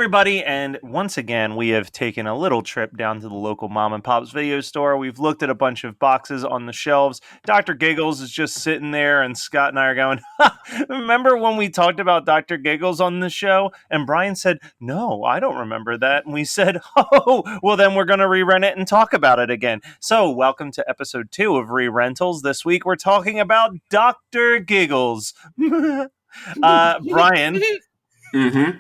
everybody, and once again, we have taken a little trip down to the local mom and pop's video store. We've looked at a bunch of boxes on the shelves. Dr. Giggles is just sitting there, and Scott and I are going, remember when we talked about Dr. Giggles on the show? And Brian said, no, I don't remember that. And we said, oh, well, then we're going to re-rent it and talk about it again. So, welcome to episode 2 of Re-Rentals. This week, we're talking about Dr. Giggles. Brian. Mm-hmm.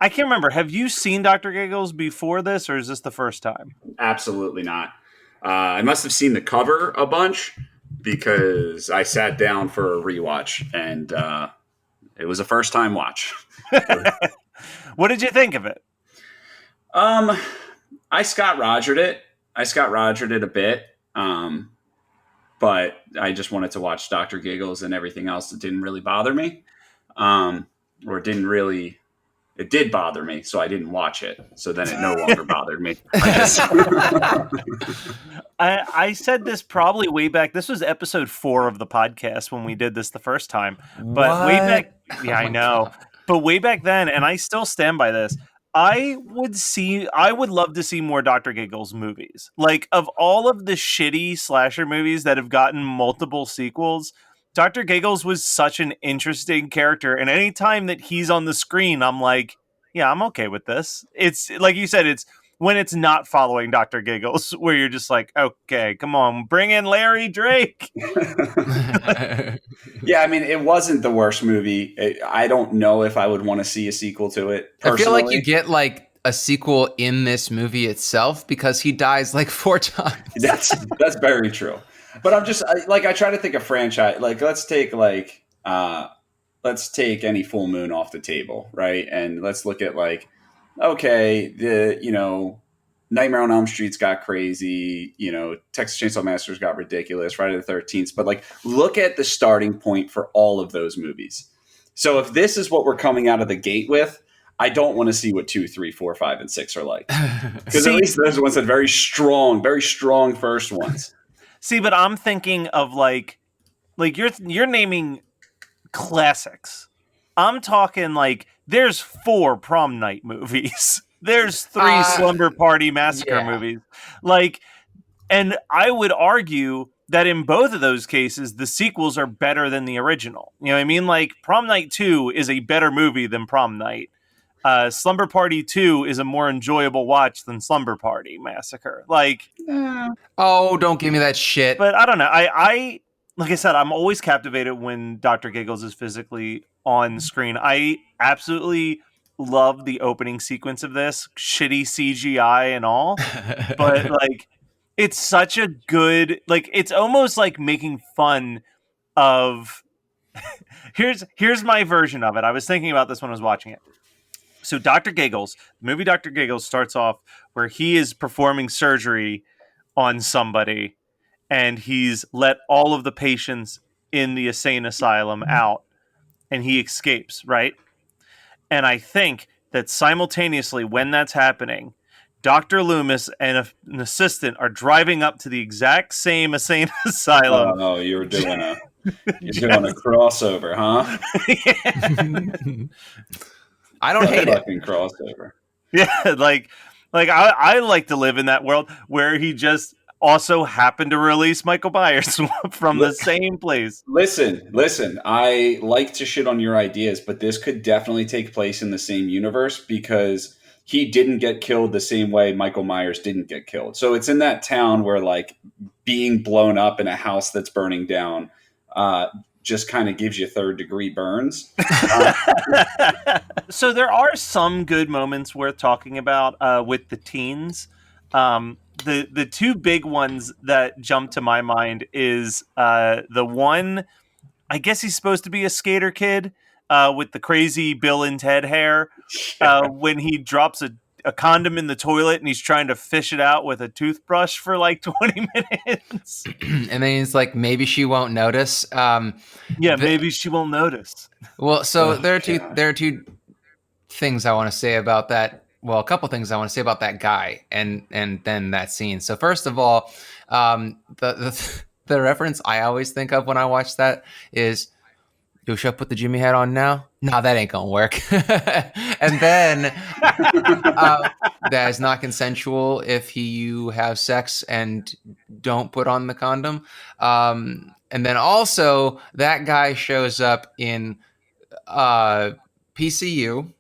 I can't remember. Have you seen Dr. Giggles before this, or is this the first time? Absolutely not. I must have seen the cover a bunch because I sat down for a rewatch, and it was a first-time watch. What did you think of it? I Scott Rogered it. A bit, but I just wanted to watch Dr. Giggles, and everything else that didn't really bother me, It did bother me, so I didn't watch it. So then it no longer bothered me. I said this probably way back. This was episode 4 of the podcast when we did this the first time. But way back, yeah, I know. But way back then, and I still stand by this, I would love to see more Dr. Giggles movies. Like, of all of the shitty slasher movies that have gotten multiple sequels, Dr. Giggles was such an interesting character, and any time that he's on the screen, I'm like, yeah, I'm okay with this. It's like you said, it's when it's not following Dr. Giggles, where you're just like, okay, come on, bring in Larry Drake. Yeah, I mean, it wasn't the worst movie. I don't know if I would want to see a sequel to it, personally. I feel like you get like a sequel in this movie itself because he dies like 4 times. That's very true. But I'm just I try to think of franchise. Like, let's take any Full Moon off the table, right? And let's look at okay, Nightmare on Elm Street's got crazy, Texas Chainsaw Massacre's got ridiculous, Friday the 13th. But look at the starting point for all of those movies. So if this is what we're coming out of the gate with, I don't want to see what 2, 3, 4, 5, and 6 are like, because at least those ones had very strong first ones. See, but I'm thinking of like you're naming classics. I'm talking there's 4 Prom Night movies. There's 3 Slumber Party Massacre movies. And I would argue that in both of those cases, the sequels are better than the original. You know what I mean? Prom Night 2 is a better movie than Prom Night. Slumber Party 2 is a more enjoyable watch than Slumber Party Massacre. Oh, don't give me that shit. But I don't know. I like I said, I'm always captivated when Dr. Giggles is physically on screen. I absolutely love the opening sequence of this, shitty CGI and all. But it's such a good, it's almost like making fun of. Here's my version of it. I was thinking about this when I was watching it. So Dr. Giggles, the movie Dr. Giggles starts off where he is performing surgery on somebody, and he's let all of the patients in the insane asylum out, and he escapes, right? And I think that simultaneously when that's happening, Dr. Loomis and an assistant are driving up to the exact same insane asylum. Oh, you're doing a crossover, huh? Yeah. I don't hate it. Fucking crossover. Yeah, I like to live in that world where he just also happened to release Michael Myers from the same place. Listen. I like to shit on your ideas, but this could definitely take place in the same universe because he didn't get killed the same way Michael Myers didn't get killed. So it's in that town where being blown up in a house that's burning down just kind of gives you 3rd-degree burns. So there are some good moments worth talking about with the teens. The 2 big ones that jump to my mind is the one, I guess he's supposed to be a skater kid with the crazy Bill and Ted hair when he drops a condom in the toilet and he's trying to fish it out with a toothbrush for 20 minutes. And then he's like, maybe she won't notice. Maybe she won't notice. Well, so there are two things I want to say about that. Well, a couple things I want to say about that guy and then that scene. So first of all, the reference I always think of when I watch that is Yo, should I put the Jimmy hat on now? Nah, that ain't gonna work. And then that is not consensual if you have sex and don't put on the condom. And then also that guy shows up in uh, PCU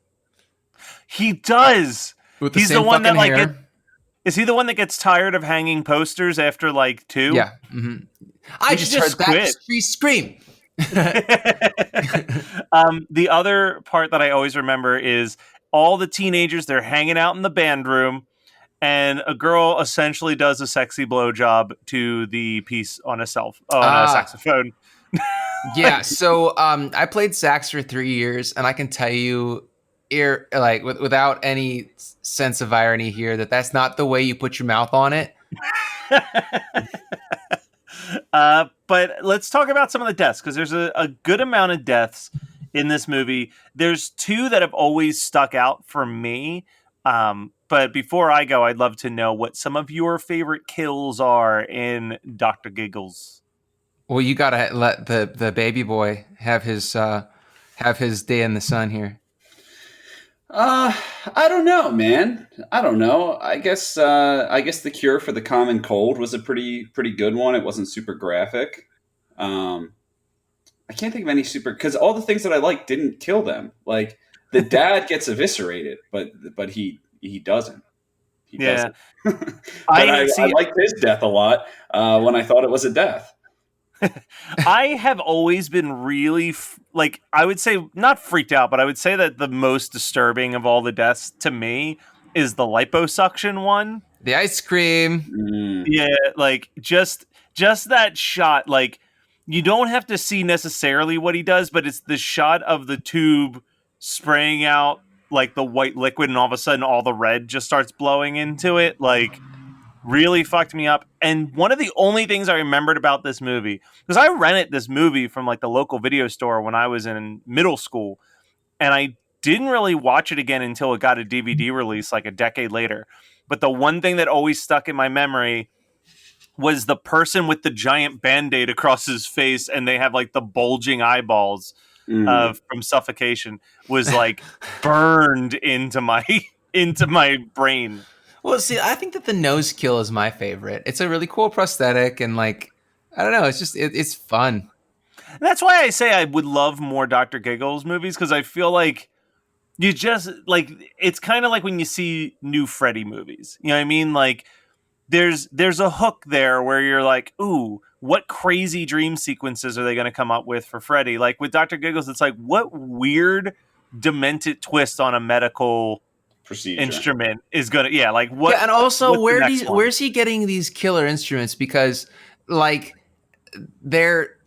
He does. with the He's the same one fucking that like hair. is he the one that gets tired of hanging posters after like 2? Yeah. I He just should just heard that quit. tree scream. The other part that I always remember is all the teenagers, they're hanging out in the band room, and a girl essentially does a sexy blowjob to the piece on a saxophone. Yeah, so I played sax for 3 years, and I can tell you, without any sense of irony here, that's not the way you put your mouth on it. But let's talk about some of the deaths, because there's a good amount of deaths in this movie. There's 2 that have always stuck out for me. But before I go, I'd love to know what some of your favorite kills are in Dr. Giggles. Well, you gotta let the baby boy have his day in the sun here. I don't know, man. I don't know. I guess the cure for the common cold was a pretty good one. It wasn't super graphic. Um, I can't think of any super because all the things that I like didn't kill them. Like the dad gets eviscerated, but he doesn't. He Yeah. doesn't. But I I see. liked his death a lot when I thought it was a death. I have always been really I would say not freaked out, but I would say that the most disturbing of all the deaths to me is the liposuction one. The ice cream. Mm. Yeah, like just that shot. Like you don't have to see necessarily what he does, but it's the shot of the tube spraying out like the white liquid, and all of a sudden all the red just starts blowing into it. Like really fucked me up. And one of the only things I remembered about this movie, because I rented this movie from like the local video store when I was in middle school, and I didn't really watch it again until it got a DVD release like a decade later. But the one thing that always stuck in my memory was the person with the giant band-aid across his face, and they have like the bulging eyeballs Mm. from suffocation, was like burned into my into my brain. Well, see, I think that the nose kill is my favorite. It's a really cool prosthetic, and like, I don't know, it's just it's fun. And that's why I say I would love more Dr. Giggles movies, because I feel like you just like it's kind of like when you see new Freddy movies. You know what I mean? Like there's a hook there where you're like, ooh, what crazy dream sequences are they going to come up with for Freddy? Like with Dr. Giggles, it's like, what weird, demented twist on a medical Procedure. instrument is gonna like what? Yeah, and also what's the next one? where's he getting these killer instruments? Because like they're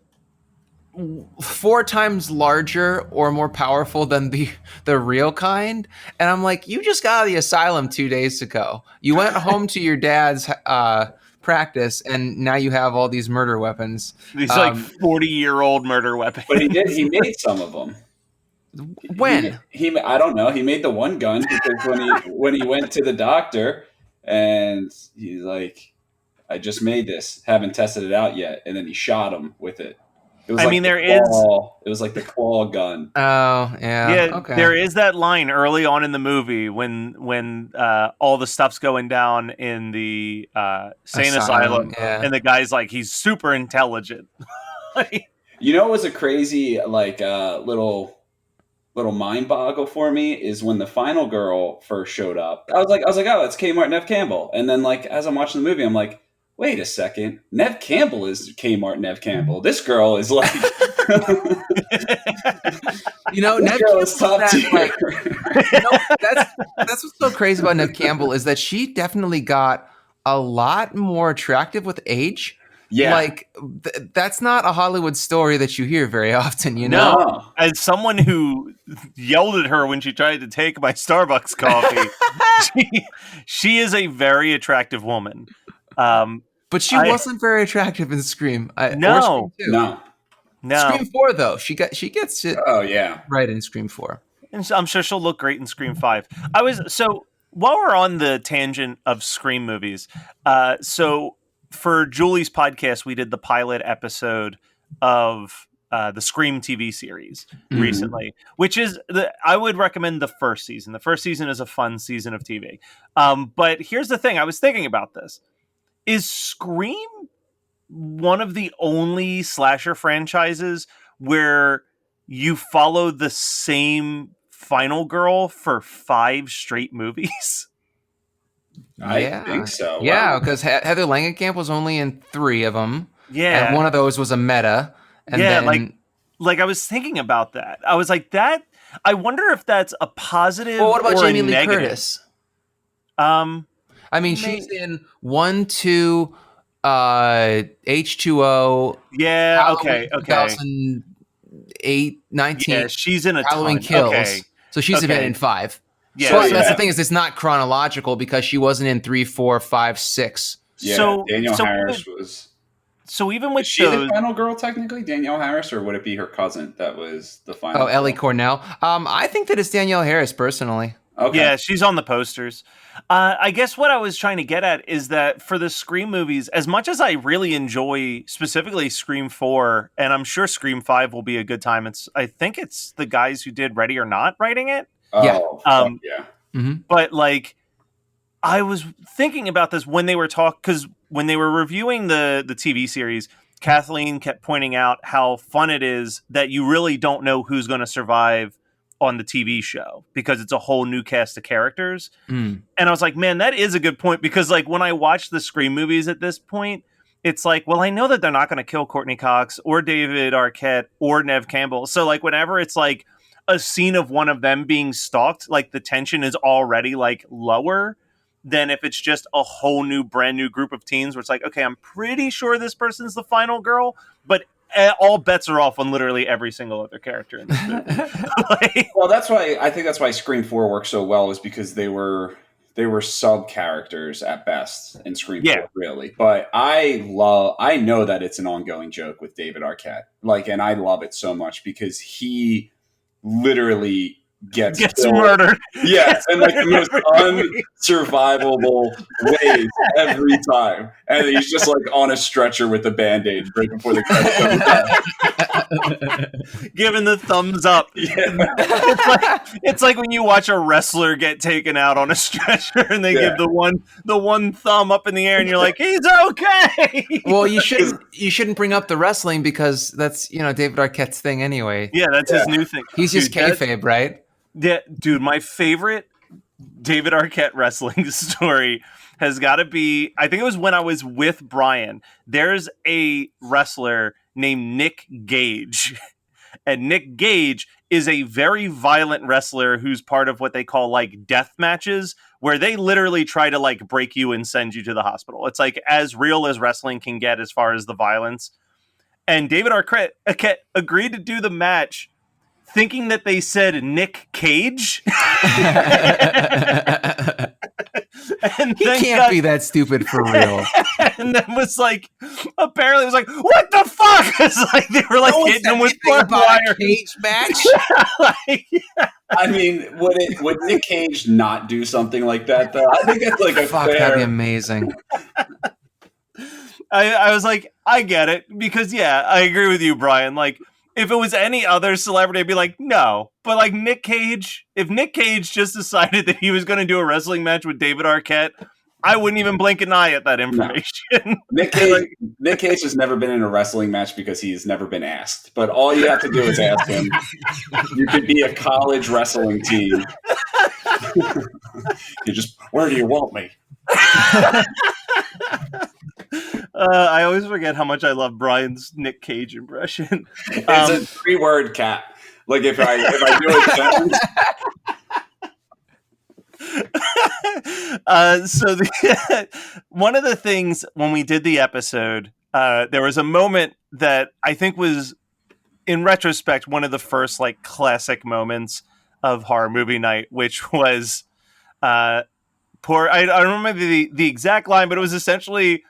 4 times larger or more powerful than the real kind, and I'm like, you just got out of the asylum 2 days ago. You went home to your dad's practice, and now you have all these murder weapons. These like 40-year-old murder weapons. But he made some of them. When I don't know. He made the one gun because when he went to the doctor and he's like, I just made this, haven't tested it out yet, and then he shot him with it. It was I like mean, it was like the claw gun. Oh yeah, yeah, okay. there is that line early on in the movie when all the stuff's going down in the sane asylum, yeah. and the guy's like, he's super intelligent. You know, it was a crazy like little mind boggle for me is when the final girl first showed up. I was like, oh, that's Kmart Nev Campbell. And then like as I'm watching the movie, I'm like, wait a second, Nev Campbell is Kmart Nev Campbell. This girl is like, Nev girl is top tier. Like, that's what's so crazy about Nev Campbell is that she definitely got a lot more attractive with age. Yeah. Like, that's not a Hollywood story that you hear very often, you know? No. As someone who yelled at her when she tried to take my Starbucks coffee, she is a very attractive woman. But she wasn't very attractive in Scream. No. No. Scream 4, though. She gets it right in Scream 4. And I'm sure she'll look great in Scream 5. While we're on the tangent of Scream movies, so for Julie's podcast, we did the pilot episode of the Scream TV series Mhm. recently, which is I would recommend the first season. The first season is a fun season of TV. But here's the thing: I was thinking about this. Is Scream one of the only slasher franchises where you follow the same final girl for 5 straight movies? I think so. Yeah, Wow. because Heather Langenkamp was only in 3 of them, and Yeah. one of those was a meta. And Yeah, then, like I was thinking about that. I was like, that. I wonder if that's a positive well, what about or Jamie a Lee negative. Curtis? I mean, she's in 1, 2, H2O, Yeah. Halloween Okay. Okay. 2008, 19, Yeah, she's in a Halloween ton. Kills. Okay. So she's been in 5. Yeah. But So, that's the yeah. thing, is it's not chronological because she wasn't in 3, 4, 5, 6. Yeah, Danielle Harris even, was. so even Is with she the those, final girl technically, Danielle Harris, or would it be her cousin that was the final? Oh, Ellie girl? Cornell. I think that it's Danielle Harris personally. Okay. yeah, she's on the posters. I guess what I was trying to get at is that for the Scream movies, as much as I really enjoy specifically Scream 4, and I'm sure Scream 5 will be a good time. I think it's the guys who did Ready or Not writing it. Yeah. Oh, fuck yeah. Mm-hmm. But like, I was thinking about this when they were because when they were reviewing the TV series, Kathleen kept pointing out how fun it is that you really don't know who's going to survive on the TV show because it's a whole new cast of characters. Mm. And I was like, man, that is a good point because like when I watch the Scream movies at this point, it's like, well, I know that they're not going to kill Courtney Cox or David Arquette or Nev Campbell. So like whenever it's like a scene of one of them being stalked, like the tension is already like lower than if it's just a whole new brand new group of teens where it's like, okay, I'm pretty sure this person's the final girl, but all bets are off on literally every single other character in this movie. Well, that's why I think that's why Scream 4 works so well, is because they were sub characters at best in Scream 4, really. But I know that it's an ongoing joke with David Arquette, and I love it so much because he literally gets murdered. Yes, and like the most unsurvivable ways every time. And he's just like on a stretcher with a band-aid right before the credits. Giving the thumbs up. Yeah. It's like when you watch a wrestler get taken out on a stretcher and they give the one thumb up in the air and you're like, he's okay. Well, you shouldn't bring up the wrestling because that's David Arquette's thing anyway. Yeah, that's his new thing. He's just kayfabe, right? Yeah, dude, my favorite David Arquette wrestling story has got to be, I think it was when I was with Brian. There's a wrestler named Nick Gage. And Nick Gage is a very violent wrestler who's part of what they call like death matches, where they literally try to like break you and send you to the hospital. It's like as real as wrestling can get as far as the violence. And David Arquette agreed to do the match thinking that they said Nick Cage. And he can't be that stupid for real. And then was like, apparently it was like, what the fuck? It's like they were like hitting him with barbed wire. Cage match. I mean, would Nick Cage not do something like that though? I think it's like a that'd be amazing. I was like, I get it because I agree with you, Brian. Like, if it was any other celebrity, I'd be like, no. But like Nick Cage, if Nick Cage just decided that he was going to do a wrestling match with David Arquette, I wouldn't even blink an eye at that information. No. Nick Cage has never been in a wrestling match because he's never been asked. But all you have to do is ask him. You could be a college wrestling team. You just, where do you want me? I always forget how much I love Brian's Nick Cage impression. It's a 3-word cat. Like if I do a sentence. So one of the things when we did the episode, there was a moment that I think was, in retrospect, one of the first like classic moments of horror movie night, which was I don't remember the exact line, but it was essentially,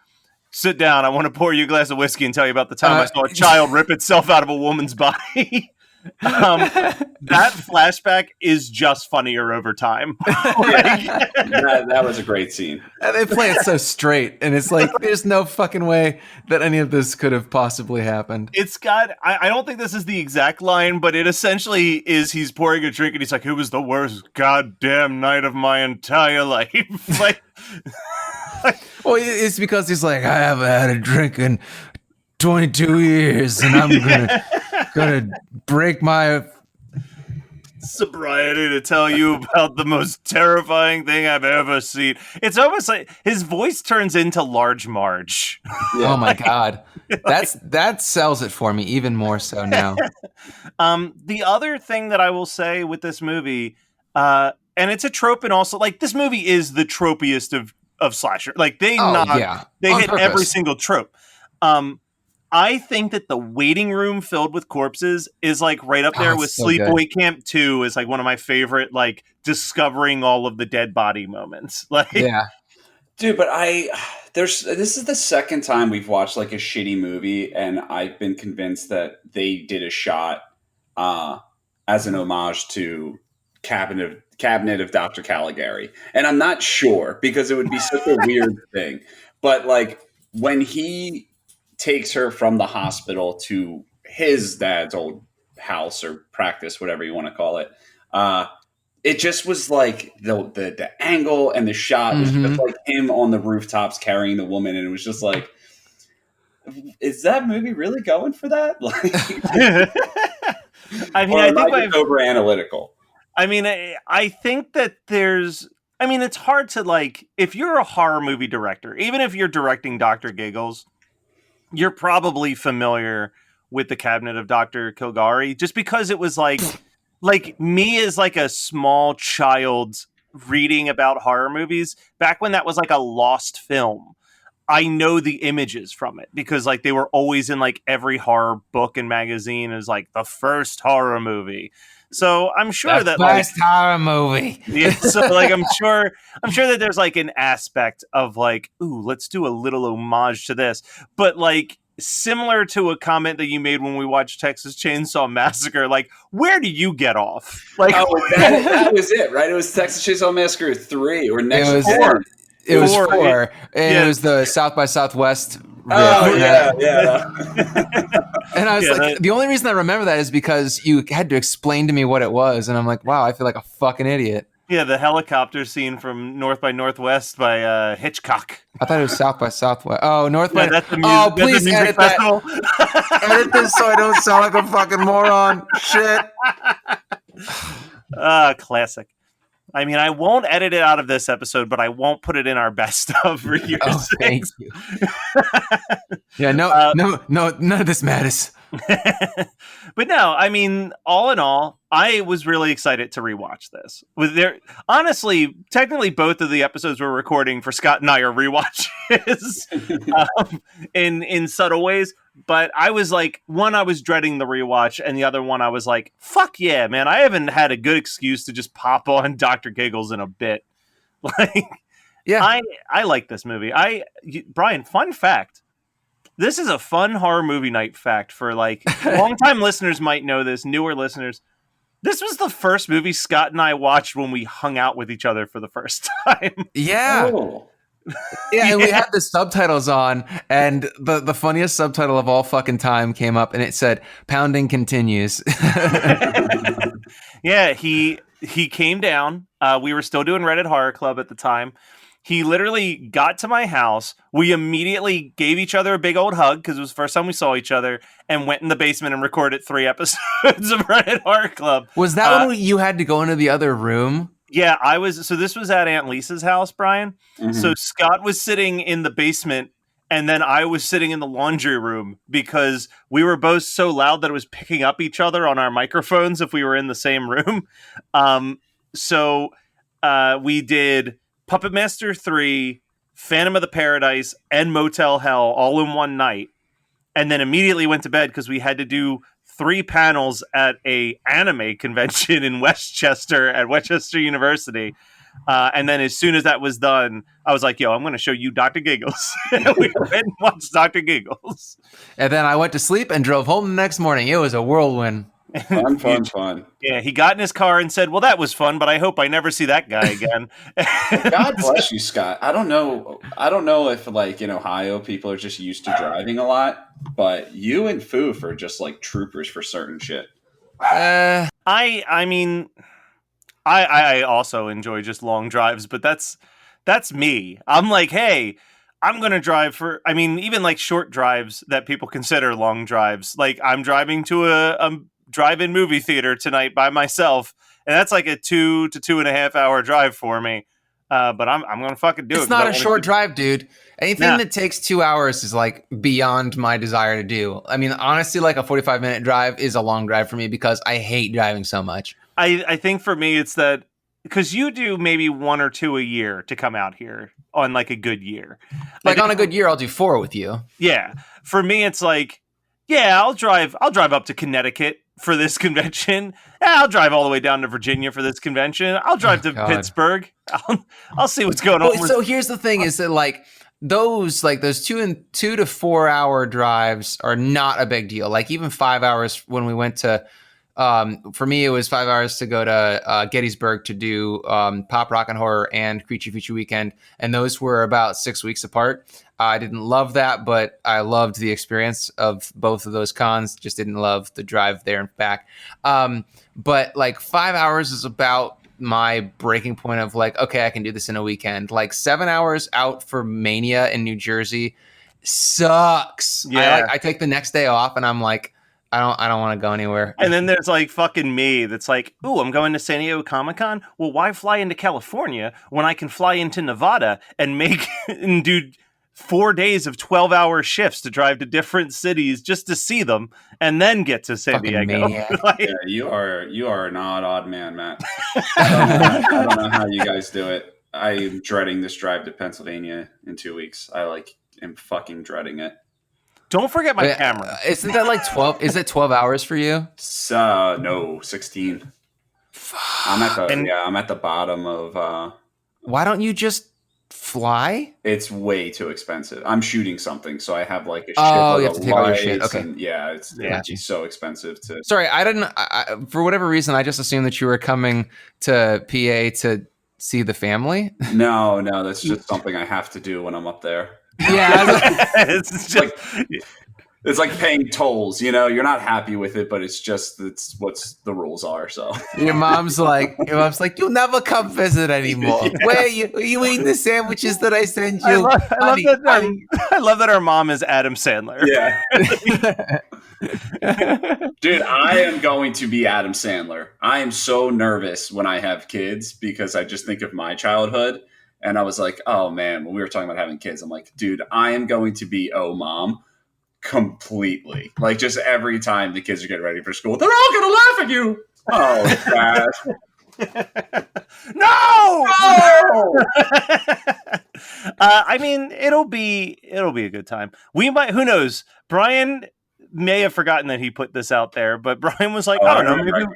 sit down, I want to pour you a glass of whiskey and tell you about the time I saw a child rip itself out of a woman's body. That flashback is just funnier over time. That was a great scene. And they play it so straight, and it's like there's no fucking way that any of this could have possibly happened. It's got, I don't think this is the exact line, but it essentially is he's pouring a drink and he's like, it was the worst goddamn night of my entire life. Like, well, it's because he's like, I haven't had a drink in 22 years, and I'm gonna break my sobriety to tell you about the most terrifying thing I've ever seen. It's almost like his voice turns into Large Marge. Yeah. Oh my god, that sells it for me even more so now. The other thing that I will say with this movie, and it's a trope, and also like this movie is the tropiest of slasher. Like they hit purpose. Every single trope. I think that the waiting room filled with corpses is like right up there with Sleepaway Camp 2 is like one of my favorite, like discovering all of the dead body moments. Like, yeah, dude, but this is the second time we've watched like a shitty movie, and I've been convinced that they did a shot as an homage to Cabinet of Dr. Caligari, and I'm not sure because it would be such a weird thing, but like when he takes her from the hospital to his dad's old house or practice, whatever you want to call it. It just was like the angle and the shot was just like him on the rooftops carrying the woman. And it was just like, is that movie really going for that? Like, I mean, I think I'm over analytical. I mean, I think that it's hard to like, if you're a horror movie director, even if you're directing Dr. Giggles, you're probably familiar with the Cabinet of Dr. Caligari, just because it was like me as like a small child reading about horror movies back when that was like a lost film. I know the images from it because like they were always in like every horror book and magazine as like the first horror movie. So I'm sure that first horror movie. Yeah, so like I'm sure that there's like an aspect of like, ooh, let's do a little homage to this. But like similar to a comment that you made when we watched Texas Chainsaw Massacre, like where do you get off? Like that was it, right? It was Texas Chainsaw Massacre 3 or next 4. It was 4. It was the South by Southwest. Oh, yeah. And I was like, the only reason I remember that is because you had to explain to me what it was. And I'm like, wow, I feel like a fucking idiot. Yeah, the helicopter scene from North by Northwest by Hitchcock. I thought it was South by Southwest. Oh, North by... That's the music, please edit festival. That. Edit this so I don't sound like a fucking moron. Shit. Classic. I mean, I won't edit it out of this episode, but I won't put it in our best of for years. Oh, thank you. Yeah, no, none of this matters. But no, I mean, all in all, I was really excited to rewatch this. Honestly, technically, both of the episodes we're recording for Scott and I are rewatches in subtle ways. But I was like, one, I was dreading the rewatch, and the other one, I was like, fuck yeah, man. I haven't had a good excuse to just pop on Dr. Giggles in a bit. Like, yeah, I like this movie. Brian, fun fact. This is a fun horror movie night fact for like longtime listeners might know this, newer listeners. This was the first movie Scott and I watched when we hung out with each other for the first time. Yeah. Oh. Yeah, and we had the subtitles on, and the funniest subtitle of all fucking time came up, and it said, "Pounding continues." Yeah, he came down. We were still doing Reddit Horror Club at the time. He literally got to my house. We immediately gave each other a big old hug because it was the first time we saw each other, and went in the basement and recorded 3 episodes of Reddit Horror Club. Was that when you had to go into the other room? Yeah, I was. So this was at Aunt Lisa's house, Brian. Mm-hmm. So Scott was sitting in the basement, and then I was sitting in the laundry room because we were both so loud that it was picking up each other on our microphones if we were in the same room. So we did Puppet Master 3, Phantom of the Paradise, and Motel Hell all in one night, and then immediately went to bed because we had to do 3 panels at a anime convention in Westchester at Westchester University. And then as soon as that was done, I was like, yo, I'm going to show you Dr. Giggles. We went and watched Dr. Giggles. And then I went to sleep and drove home the next morning. It was a whirlwind. Fun. Yeah, he got in his car and said, "Well, that was fun, but I hope I never see that guy again." God bless you, Scott. I don't know. If like in Ohio people are just used to driving a lot, but you and Foof are just like troopers for certain shit. I mean, I also enjoy just long drives, but that's me. I'm like, hey, I'm gonna drive for. I mean, even like short drives that people consider long drives. Like I'm driving to a drive-in movie theater tonight by myself, and that's like a 2 to 2.5 hour drive for me. But I'm gonna fucking do it. It's not a short drive, dude. Anything Nah. that takes 2 hours is like beyond my desire to do. I mean, honestly, like a 45-minute drive is a long drive for me because I hate driving so much. I think for me it's that because you do maybe 1 or 2 a year to come out here on like a good year. Like on a good year, I'll do 4 with you. Yeah. For me, it's like, yeah, I'll drive up to Connecticut for this convention. Yeah, I'll drive all the way down to Virginia for this convention. I'll drive to God. Pittsburgh. I'll see what's going on. So here's the thing: is that like those 2 to 4 hour drives are not a big deal. Like even 5 hours when we went to. For me, it was 5 hours to go to Gettysburg to do Pop Rock and Horror and Creature Feature Weekend, and those were about 6 weeks apart. I didn't love that, but I loved the experience of both of those cons. Just didn't love the drive there and back. But like 5 hours is about my breaking point of like, okay, I can do this in a weekend. Like 7 hours out for Mania in New Jersey sucks. Yeah. I take the next day off, and I'm like, I don't want to go anywhere. And then there's like fucking me that's like, ooh, I'm going to San Diego Comic-Con. Well, why fly into California when I can fly into Nevada and and do 4 days of 12-hour shifts to drive to different cities just to see them and then get to San Fucking Diego? maniac. Like, Yeah, you are an odd man, Matt. I don't know how you guys do it. I'm dreading this drive to Pennsylvania in 2 weeks. I am fucking dreading it. don't forget my camera. Isn't that like 12? Is it 12 hours for you? No, 16. I'm at the bottom of. Why don't you just fly? It's way too expensive. I'm shooting something, so I have like a shit Oh, load you have of to take all your shit. lights, Okay. and it's so expensive to. Sorry, I didn't. For whatever reason, I just assumed that you were coming to PA to see the family. No, that's just something I have to do when I'm up there. Yeah. It's just It's like paying tolls, you're not happy with it, but it's what's the rules are. So Your mom's like, you'll never come visit anymore. Yeah. Where are you eating the sandwiches that I send you? I love that our mom is Adam Sandler. yeah. Dude, I am going to be Adam Sandler. I am so nervous when I have kids because I just think of my childhood. And I was like, oh man, when we were talking about having kids, I'm like, dude, I am going to be mom completely. Like just every time the kids are getting ready for school, they're all going to laugh at you. Oh, God. No! Oh! I mean, it'll be a good time. We might, who knows? Brian may have forgotten that he put this out there, but Brian was like, I don't know,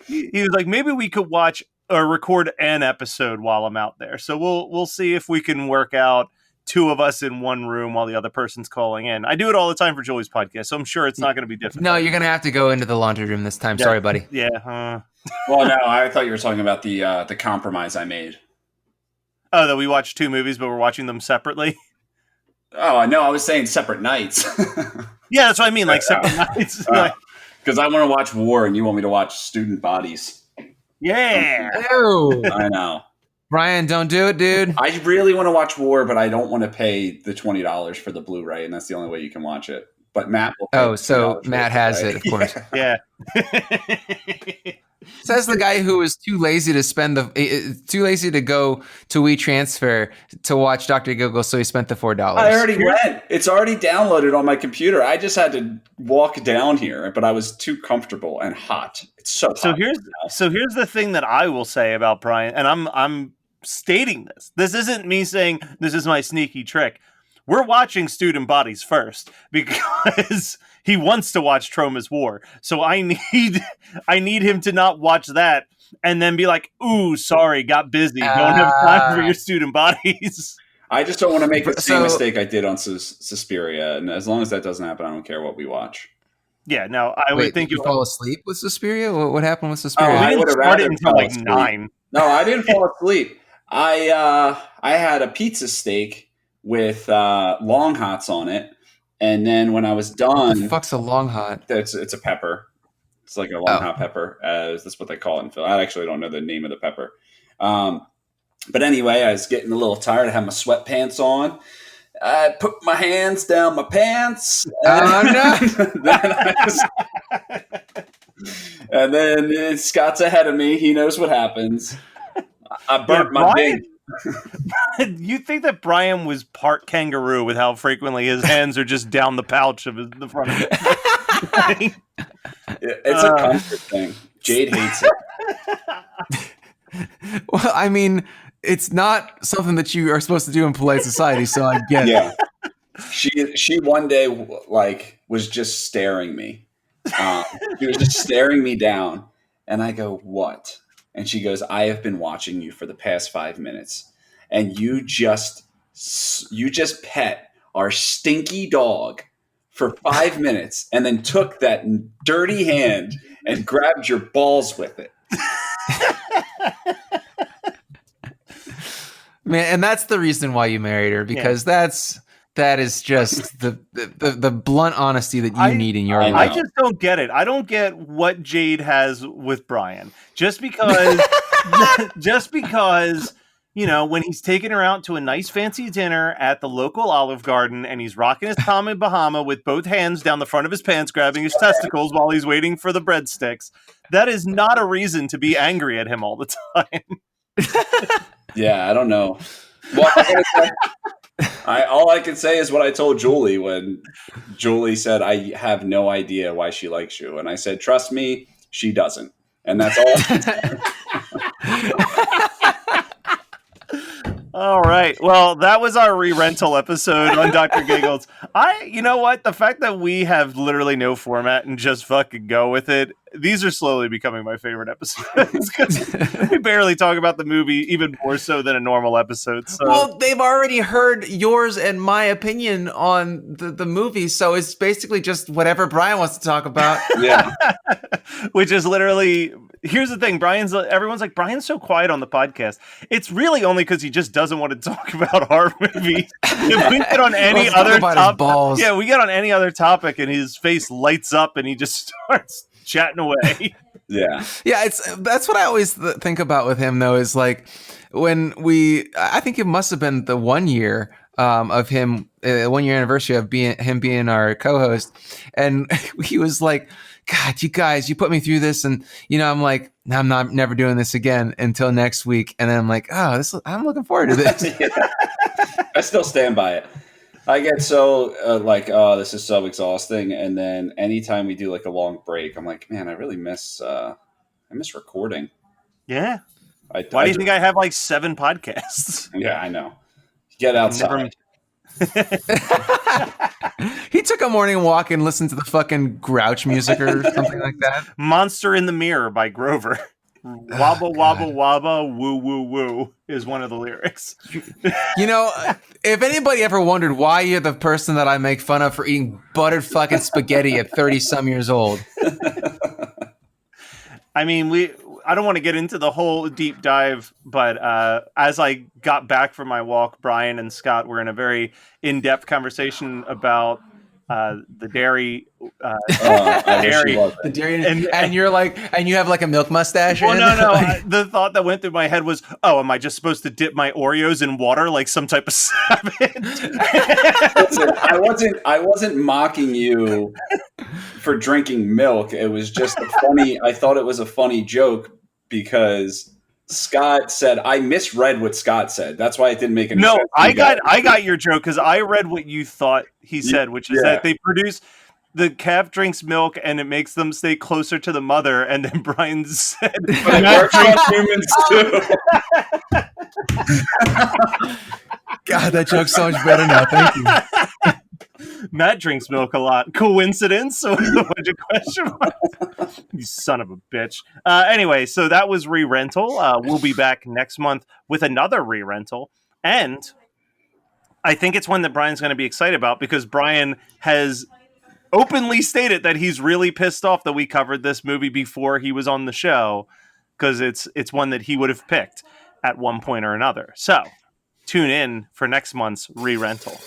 he was like, maybe we could watch or record an episode while I'm out there. So we'll see if we can work out 2 of us in one room while the other person's calling in. I do it all the time for Julie's podcast, so I'm sure it's not going to be difficult. No, you're going to have to go into the laundry room this time. Yeah. Sorry, buddy. Yeah. Well, no, I thought you were talking about the compromise I made. Oh, that we watched 2 movies, but we're watching them separately? Oh, no, I was saying separate nights. Yeah, that's what I mean, like separate nights. Because I want to watch War and you want me to watch Student Bodies. Yeah. Ew. I know. Brian, don't do it, dude. I really want to watch War, but I don't want to pay the $20 for the Blu-ray, and that's the only way you can watch it. But Matt will pay Oh, the so $20 Matt has it, of course. Yeah. Says the guy who was too lazy to go to WeTransfer to watch Dr. Giggles, so he spent the $4. I already went. It's already downloaded on my computer. I just had to walk down here, but I was too comfortable and hot. It's so hot. So here's the thing that I will say about Brian, and I'm stating this. This isn't me saying this is my sneaky trick. We're watching Student Bodies first because he wants to watch Troma's War. So I need him to not watch that and then be like, ooh, sorry, got busy. Don't have time for your Student Bodies. I just don't want to make the same mistake I did on Suspiria. And as long as that doesn't happen, I don't care what we watch. Yeah, no, I would Wait, think did you fall asleep with Suspiria? What happened with Oh, Suspiria? we I didn't would have start it rather until fell like asleep. 9. No, I didn't fall asleep. I had a pizza steak with long hots on it, and then when I was What the done, fuck's a long hot? it's a pepper. It's like a long Oh, hot pepper. That's what they call it in Philly. I actually don't know the name of the pepper. But anyway, I was getting a little tired. I had my sweatpants on. I put my hands down my pants. oh no! Then and then Scott's ahead of me. He knows what happens. I burnt my Brian, ding. you think that Brian was part kangaroo with how frequently his hands are just down the pouch of the front of it? It's a comfort thing. Jade hates it. Well, I mean, it's not something that you are supposed to do in polite society, so I get it. Yeah. She one day was just staring me. She was just staring me down, and I go, "What?" And she goes, "I have been watching you for the past 5 minutes, and you just pet our stinky dog for 5 minutes, and then took that dirty hand and grabbed your balls with it." Man, and that's the reason why you married her, because that is just the blunt honesty that you need in your I life. I just don't get it. I don't get what Jade has with Brian. Just because when he's taking her out to a nice fancy dinner at the local Olive Garden and he's rocking his Tommy Bahama with both hands down the front of his pants, grabbing his testicles while he's waiting for the breadsticks, that is not a reason to be angry at him all the time. Yeah, I don't know. Well, all I can say is what I told Julie when Julie said, "I have no idea why she likes you," and I said, "Trust me, she doesn't," and that's all. All right. Well, that was our re-rental episode on Dr. Giggles. You know what? The fact that we have literally no format and just fucking go with it, these are slowly becoming my favorite episodes because we barely talk about the movie even more so than a normal episode. So. Well, they've already heard yours and my opinion on the movie, so it's basically just whatever Brian wants to talk about. Yeah. Which is literally, here's the thing, everyone's like, Brian's so quiet on the podcast. It's really only because he just doesn't want to talk about horror movies. If we get on any other topic, we get on any other topic and his face lights up and he just starts chatting away. Yeah. That's what I always think about with him, though, is like when I think it must have been the 1 year of him, 1 year anniversary of him being our co-host, and he was like, "God, you guys, you put me through this," and I'm like, "I'm never doing this again until next week," and then I'm like, "Oh, I'm looking forward to this." Yeah. I still stand by it. I get so oh, this is so exhausting, and then anytime we do like a long break, I'm like, man, I really miss recording. Yeah. Why do you think I have like 7 podcasts? Yeah, I know. Get outside. He took a morning walk and listened to the fucking Grouch music or something like that. Monster in the Mirror by Grover. Wabba wabba wabba woo woo woo is one of the lyrics. If anybody ever wondered why you're the person that I make fun of for eating buttered fucking spaghetti at 30 some years old. I mean, I don't want to get into the whole deep dive, but as I got back from my walk, Brian and Scott were in a very in-depth conversation about the dairy. The dairy, and you're like, and you have like a milk mustache. Well, no. The thought that went through my head was, "Oh, am I just supposed to dip my Oreos in water like some type of savage?" Listen, I wasn't mocking you for drinking milk. It was just I thought it was a funny joke because Scott said, I misread what Scott said. That's why it didn't make any sense. No, I got your joke because I read what you thought he said, which is that they produce the calf drinks milk and it makes them stay closer to the mother. And then Brian said, "It works on humans too." God, that joke's so much better now. Thank you. Matt drinks milk a lot. Coincidence? A bunch of question marks. You son of a bitch. Anyway, so that was re-rental. We'll be back next month with another re-rental. And I think it's one that Brian's going to be excited about because Brian has openly stated that he's really pissed off that we covered this movie before he was on the show, because it's one that he would have picked at one point or another. So tune in for next month's re-rental.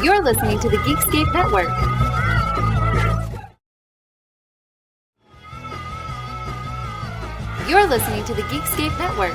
You're listening to the Geekscape Network. You're listening to the Geekscape Network.